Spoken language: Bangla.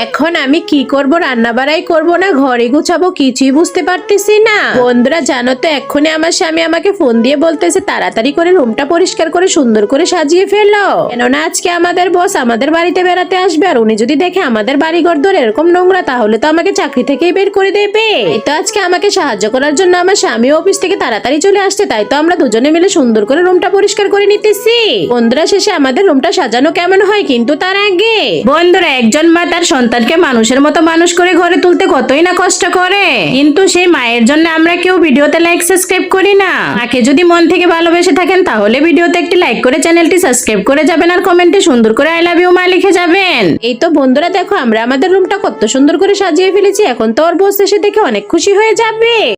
এখন আমি কি করব, রান্না বাড়াই করব না ঘরে গুছাবো কিছুই বুঝতে পারতেছি না। বন্ধুরা জানো তো, এক্ষুনি আমার স্বামী আমাকে ফোন দিয়ে বলতেছে তাড়াতাড়ি করে রুমটা পরিষ্কার করে সুন্দর করে সাজিয়ে ফেলো, কেননা আজকে আমাদের বস আমাদের বাড়িতে বেড়াতে আসবে। আর উনি যদি দেখে আমাদের বাড়িঘর ধরে এরকম নোংরা, তাহলে তো আমাকে চাকরি থেকেই বের করে দেবে। এই তো আজকে আমাকে সাহায্য করার জন্য আমার স্বামী অফিস থেকে তাড়াতাড়ি চলে আসছে, তাই তো আমরা দুজনে মিলে সুন্দর করে রুমটা পরিষ্কার করে নিতেছি। বন্ধুরা শেষে আমাদের রুমটা সাজানো কেমন হয়, কিন্তু তার আগে বন্ধুরা, একজন মা তার সন্তানকে মানুষের মতো মানুষ করে ঘরে তুলতে কতই না কষ্ট করে, কিন্তু সেই মায়ের জন্য আমরা কেউ ভিডিওতে লাইক সাবস্ক্রাইব করি না। মাকে যদি মন থেকে ভালোবেসে থাকেন তাহলে ভিডিওতে একটি লাইক করে চ্যানেলটি সাবস্ক্রাইব করে যাবেন, আর কমেন্টে সুন্দর করে আই লাভ ইউ মা লিখে যাবেন। এই তো বন্ধুরা দেখো, আমরা আমাদের রুমটা কত সুন্দর করে সাজিয়ে ফেলেছি। এখন তো ওর বস এসে দেখে অনেক খুশি হয়ে যাবে।